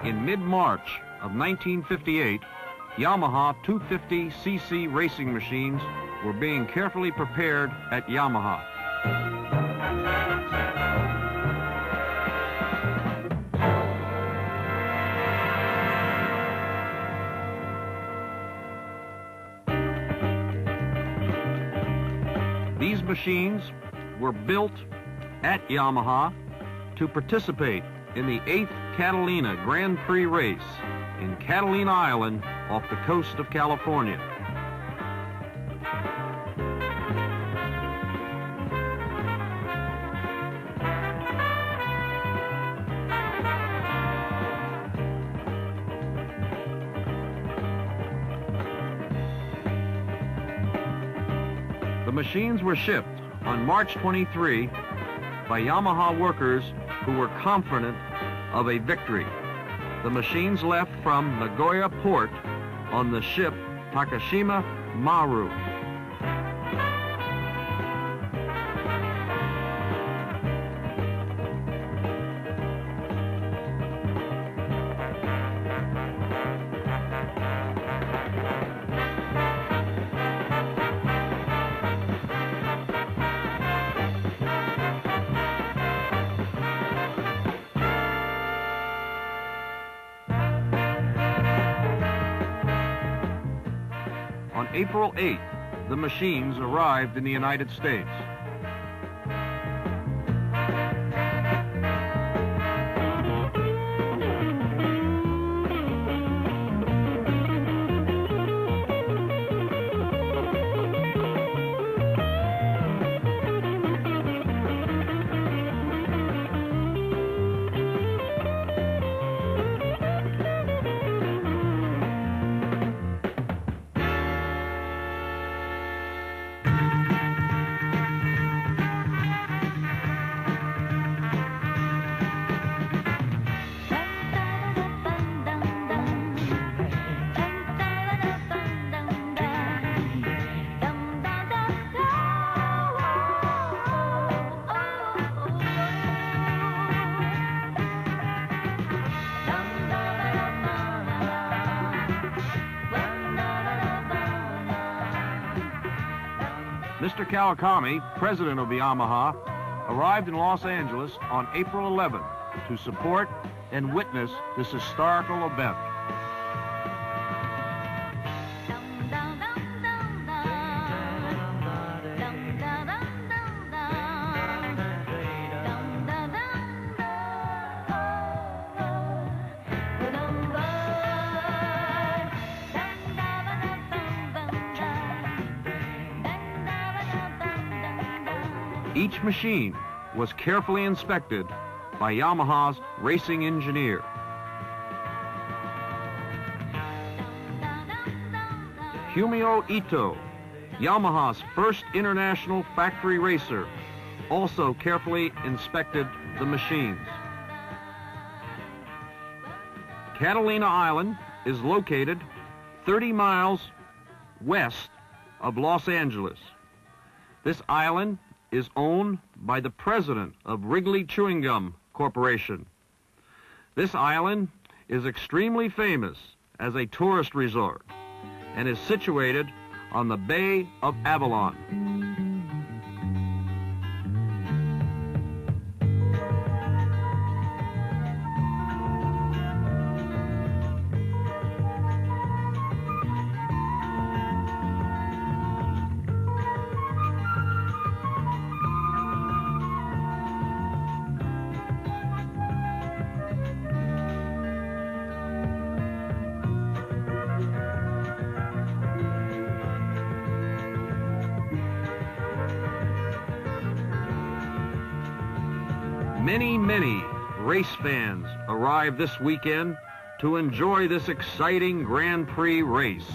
In mid-March of 1958, Yamaha 250cc racing machines were being carefully prepared at Yamaha. These machines were built at Yamaha to participate in the 8th Catalina Grand Prix race in Catalina Island off the coast of California. The machines were shipped on March 23 by Yamaha workers who were confident of a victory. The machines left from Nagoya port on the ship Takashima Maru. On April 8th, the machines arrived in the United States. Mr. Kawakami, president of the Yamaha, arrived in Los Angeles on April 11th to support and witness this historical event. Each machine was carefully inspected by Yamaha's racing engineer. Fumio Ito, Yamaha's first international factory racer, also carefully inspected the machines. Catalina Island is located 30 miles west of Los Angeles. This island is owned by the president of Wrigley Chewing Gum Corporation. This island is extremely famous as a tourist resort and is situated on the Bay of Avalon. Many race fans arrive this weekend to enjoy this exciting Grand Prix race.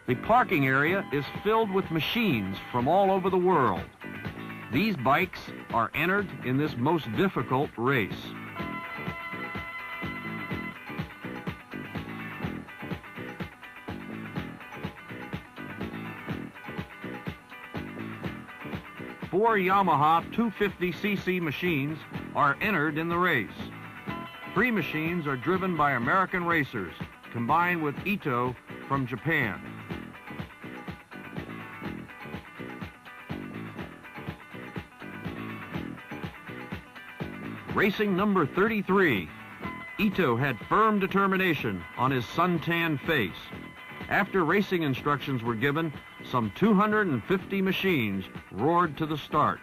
The parking area is filled with machines from all over the world. These bikes are entered in this most difficult race. 4 Yamaha 250cc machines are entered in the race. 3 machines are driven by American racers, combined with Ito from Japan. Racing number 33. Ito had firm determination on his suntanned face. After racing instructions were given, some 250 machines roared to the start.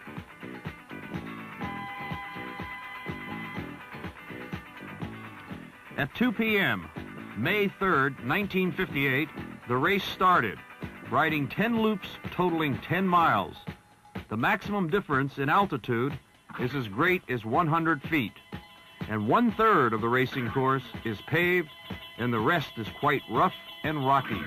At 2 p.m., May 3rd, 1958, the race started, riding 10 loops totaling 10 miles. The maximum difference in altitude is as great as 100 feet, and 1/3 of the racing course is paved, and the rest is quite rough and rocky.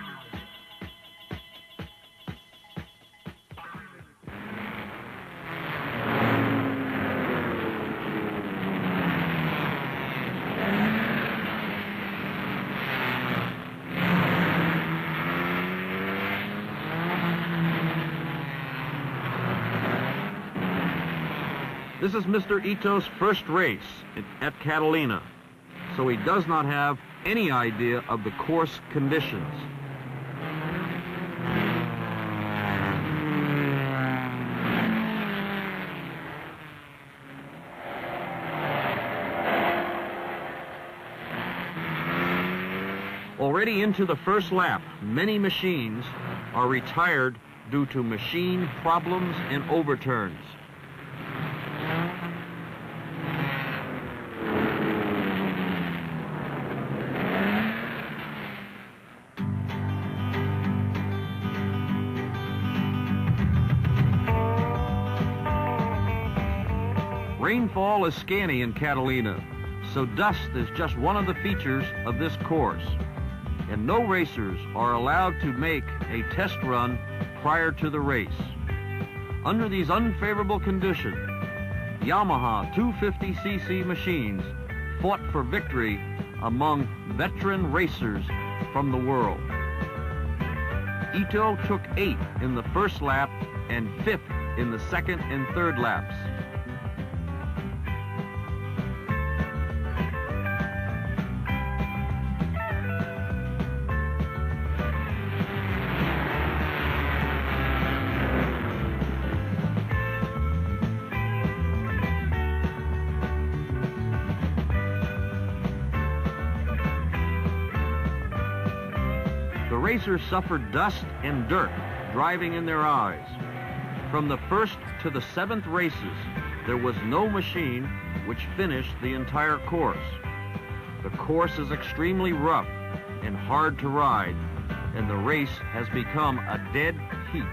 This is Mr. Ito's first race at Catalina, so he does not have any idea of the course conditions. Already into the first lap, many machines are retired due to machine problems and overturns. Rainfall is scanty in Catalina, so dust is just one of the features of this course, and no racers are allowed to make a test run prior to the race. Under these unfavorable conditions, Yamaha 250cc machines fought for victory among veteran racers from the world. Ito took 8th in the first lap and 5th in the second and third laps. The racers suffered dust and dirt driving in their eyes. From the first to the 7th races, there was no machine which finished the entire course. The course is extremely rough and hard to ride, and the race has become a dead heat.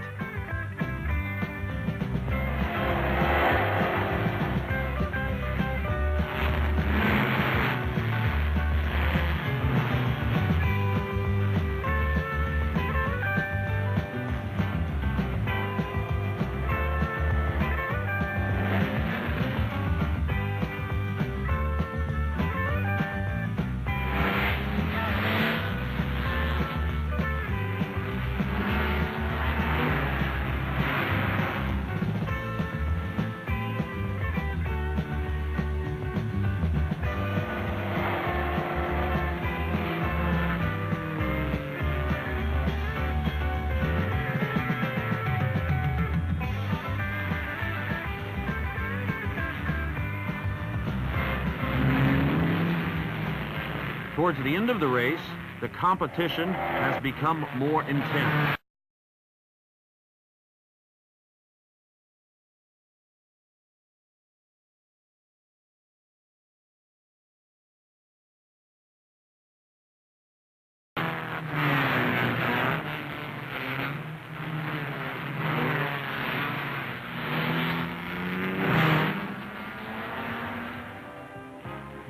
Towards the end of the race, the competition has become more intense.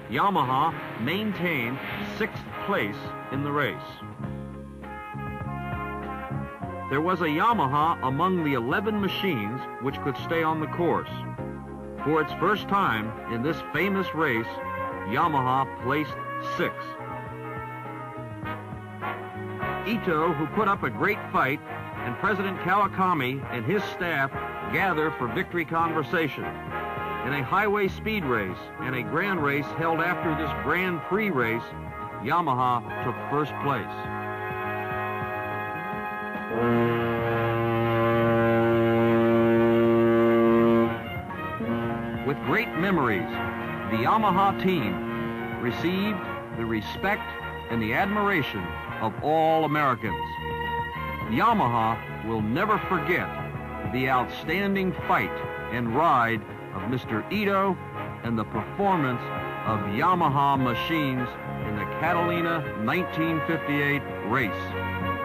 Yamaha maintained 6th place in the race. There was a Yamaha among the 11 machines which could stay on the course. For its first time in this famous race, Yamaha placed 6th. Ito, who put up a great fight, and President Kawakami and his staff gather for victory conversation. In a highway speed race and a grand race held after this Grand Prix race, Yamaha took first place. With great memories, the Yamaha team received the respect and the admiration of all Americans. Yamaha will never forget the outstanding fight and ride of Mr. Ito and the performance of Yamaha machines in the Catalina 1958 race.